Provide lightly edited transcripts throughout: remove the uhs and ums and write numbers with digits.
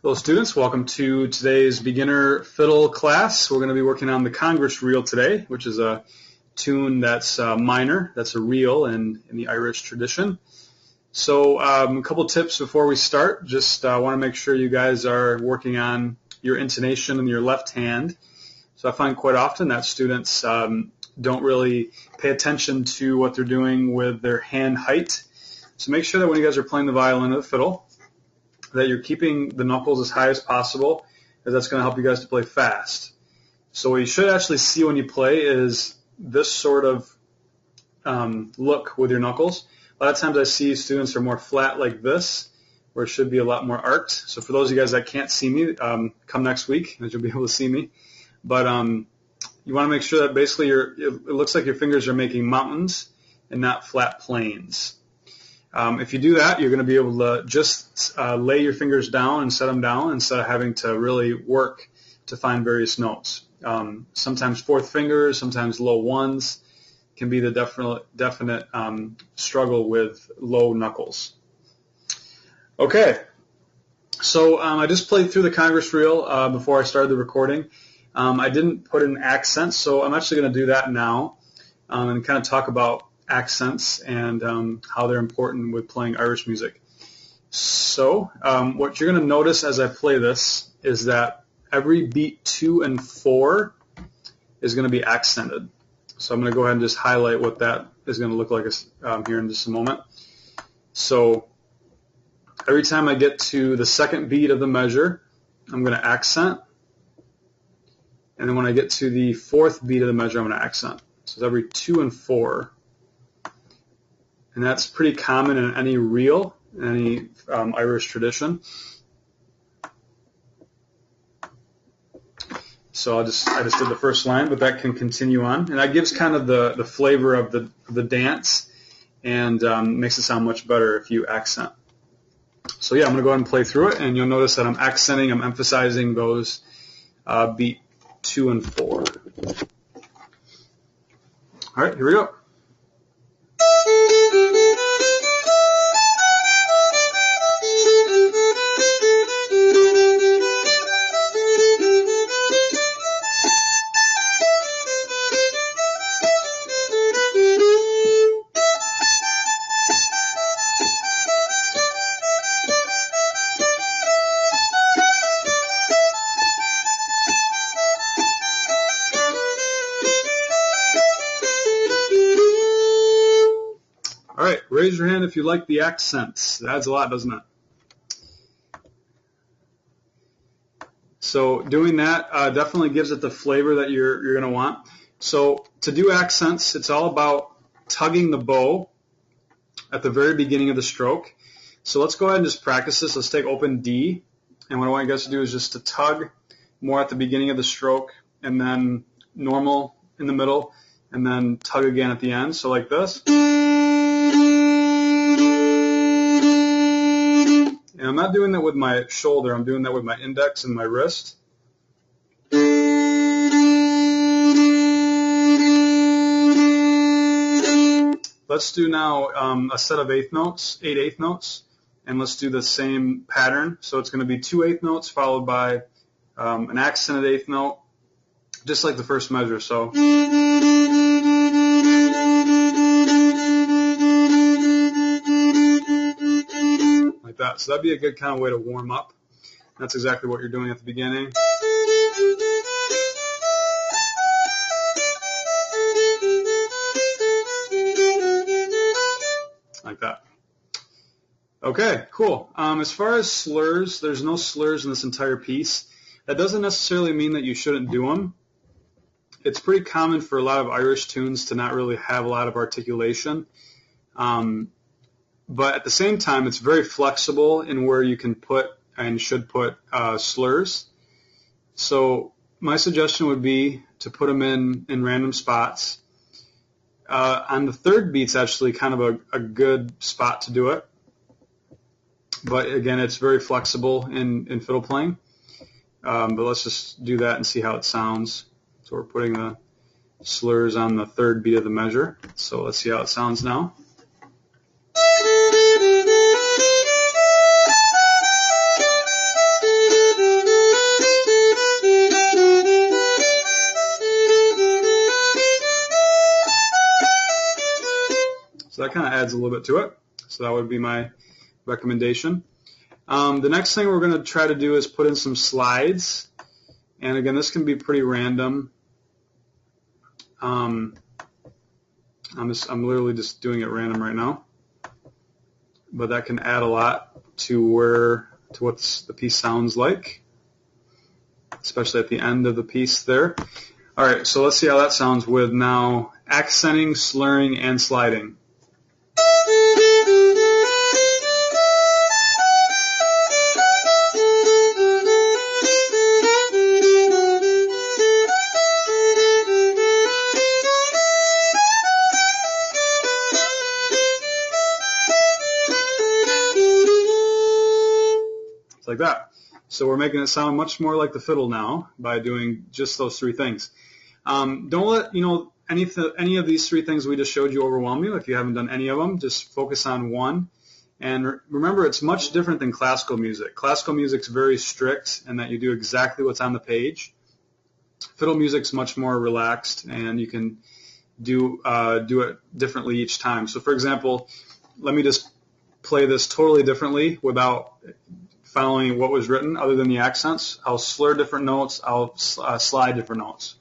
Hello students, welcome to today's beginner fiddle class. We're going to be working on the Congress reel today, which is a tune that's minor, that's a reel in the Irish tradition. So a couple tips before we start. Just want to make sure you guys are working on your intonation in your left hand. So I find quite often that students don't really pay attention to what they're doing with their hand height. So make sure that when you guys are playing the violin or the fiddle, that you're keeping the knuckles as high as possible, as that's going to help you guys to play fast. So what you should actually see when you play is this sort of look with your knuckles. A lot of times I see students are more flat like this, where it should be a lot more arced. So for those of you guys that can't see me, come next week and you'll be able to see me. But you want to make sure that basically it looks like your fingers are making mountains and not flat planes. If you do that, you're going to be able to just lay your fingers down and set them down instead of having to really work to find various notes. Sometimes fourth fingers, sometimes low ones can be the definite struggle with low knuckles. Okay, so I just played through the Congress reel before I started the recording. I didn't put in accents, so I'm actually going to do that now and kind of talk about accents and how they're important with playing Irish music. So what you're going to notice as I play this is that every beat 2 and 4 is going to be accented. So I'm going to go ahead and just highlight what that is going to look like here in just a moment. So every time I get to the second beat of the measure, I'm going to accent. And then when I get to the fourth beat of the measure, I'm going to accent. So it's every 2 and 4. And that's pretty common in any reel, any Irish tradition. So I just did the first line, but that can continue on. And that gives kind of the flavor of the dance and makes it sound much better if you accent. So yeah, I'm going to go ahead and play through it, and you'll notice that I'm accenting, I'm emphasizing those beat 2 and 4. All right, here we go. All right, raise your hand if you like the accents. It adds a lot, doesn't it? So doing that definitely gives it the flavor that you're going to want. So to do accents, it's all about tugging the bow at the very beginning of the stroke. So let's go ahead and just practice this. Let's take open D. And what I want you guys to do is just to tug more at the beginning of the stroke, and then normal in the middle, and then tug again at the end. So like this. And I'm not doing that with my shoulder, I'm doing that with my index and my wrist. Let's do now a set of eighth notes, 8 eighth notes, and let's do the same pattern. So it's going to be 2 eighth notes followed by an accented eighth note, just like the first measure. So. That. So that'd be a good kind of way to warm up. That's exactly what you're doing at the beginning. Like that. Okay, cool. As far as slurs, there's no slurs in this entire piece. That doesn't necessarily mean that you shouldn't do them. It's pretty common for a lot of Irish tunes to not really have a lot of articulation. But at the same time, it's very flexible in where you can put and should put slurs. So my suggestion would be to put them in random spots. On the third beat's actually kind of a good spot to do it. But again, it's very flexible in fiddle playing. But let's just do that and see how it sounds. So we're putting the slurs on the third beat of the measure. So let's see how it sounds now. that kind of adds a little bit to it. So that would be my recommendation. The next thing we're going to try to do is put in some slides. And again, this can be pretty random. I'm literally just doing it random right now. But that can add a lot to what the piece sounds like, especially at the end of the piece there. All right, so let's see how that sounds with now accenting, slurring, and sliding. Like that. So we're making it sound much more like the fiddle now by doing just those three things. Don't let any of these three things we just showed you overwhelm you. If you haven't done any of them, just focus on one. And remember, it's much different than classical music. Classical music's very strict in that you do exactly what's on the page. Fiddle music's much more relaxed, and you can do it differently each time. So, for example, let me just play this totally differently without following what was written other than the accents. I'll slur different notes. I'll slide different notes.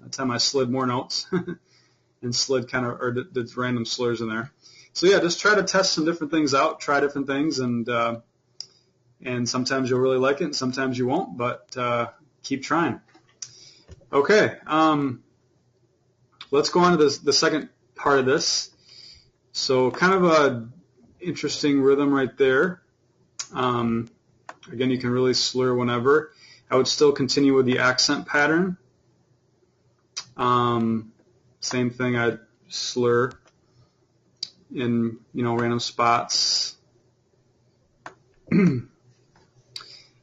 That time I slid more notes and slid did random slurs in there. So yeah, just try to test some different things out, try different things, and sometimes you'll really like it, and sometimes you won't, but keep trying. Okay, let's go on to the second part of this. So kind of a interesting rhythm right there. Again, you can really slur whenever. I would still continue with the accent pattern. Same thing, I'd slur in random spots. And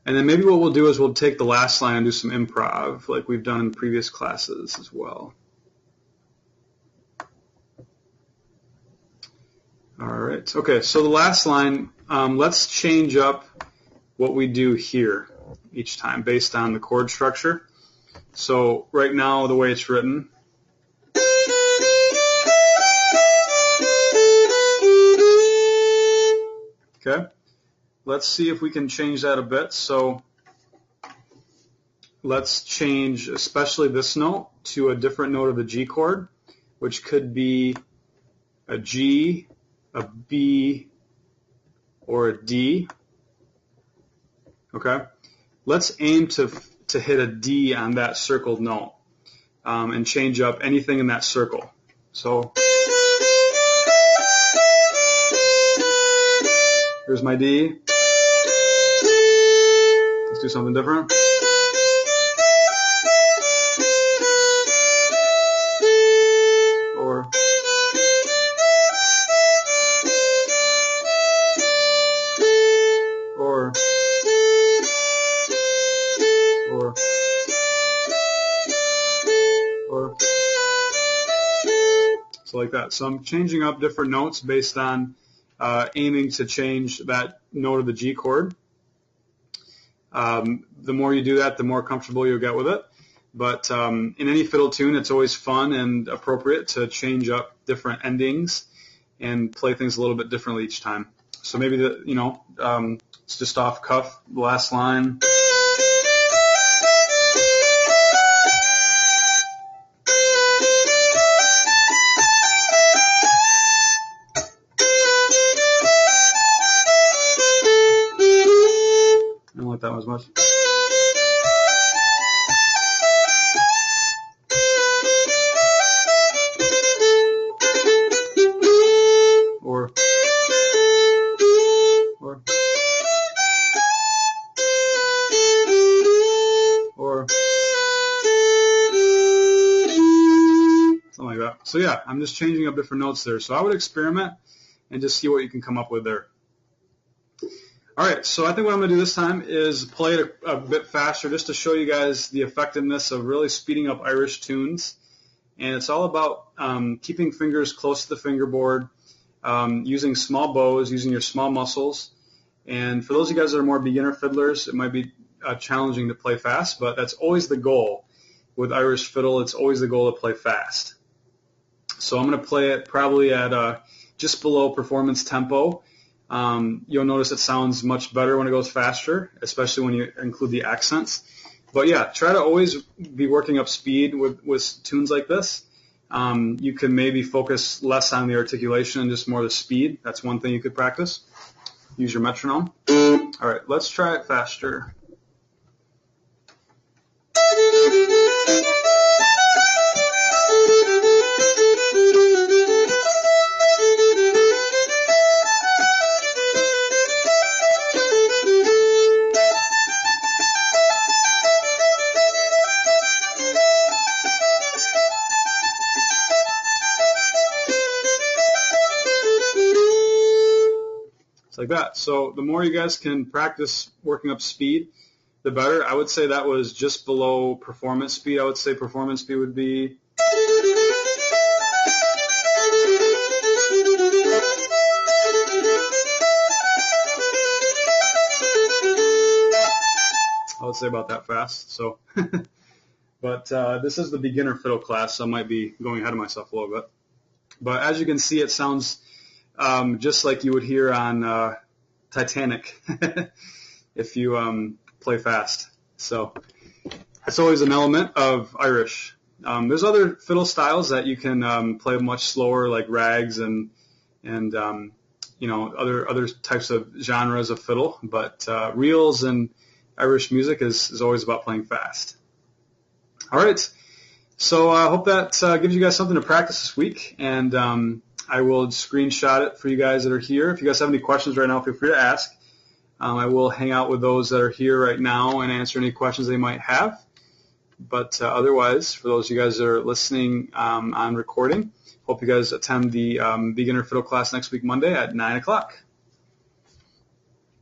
then maybe what we'll do is we'll take the last line and do some improv like we've done in previous classes as well. All right. Okay, so the last line, let's change up what we do here each time based on the chord structure. So right now, the way it's written, okay, let's see if we can change that a bit. So let's change especially this note to a different note of the G chord, which could be a G, a B, or a D. Okay, let's aim to hit a D on that circled note and change up anything in that circle. So here's my D. Let's do something different. Or so like that. So I'm changing up different notes based on aiming to change that note of the G chord. The more you do that, the more comfortable you'll get with it. But in any fiddle tune, it's always fun and appropriate to change up different endings and play things a little bit differently each time. So maybe it's just off cuff, the last line. I don't like that one as much. Or something like that. So yeah, I'm just changing up different notes there. So I would experiment and just see what you can come up with there. All right, so I think what I'm going to do this time is play it a bit faster just to show you guys the effectiveness of really speeding up Irish tunes and it's all about keeping fingers close to the fingerboard, using small bows, using your small muscles. And for those of you guys that are more beginner fiddlers, it might be challenging to play fast, but that's always the goal. With Irish fiddle, it's always the goal to play fast. So I'm going to play it probably at just below performance tempo. You'll notice it sounds much better when it goes faster, especially when you include the accents. But yeah, try to always be working up speed with tunes like this. You can maybe focus less on the articulation and just more the speed. That's one thing you could practice. Use your metronome. All right, let's try it faster. Like that. So the more you guys can practice working up speed, the better. I would say that was just below performance speed. I would say performance speed would be about that fast. So, but this is the beginner fiddle class, so I might be going ahead of myself a little bit. But as you can see, it sounds just like you would hear on Titanic if you play fast. So that's always an element of Irish. There's other fiddle styles that you can play much slower, like rags and other types of genres of fiddle. But reels and Irish music is always about playing fast. All right. So I hope that gives you guys something to practice this week, and I will screenshot it for you guys that are here. If you guys have any questions right now, feel free to ask. I will hang out with those that are here right now and answer any questions they might have. But otherwise, for those of you guys that are listening on recording, hope you guys attend the beginner fiddle class next week, Monday at 9 o'clock.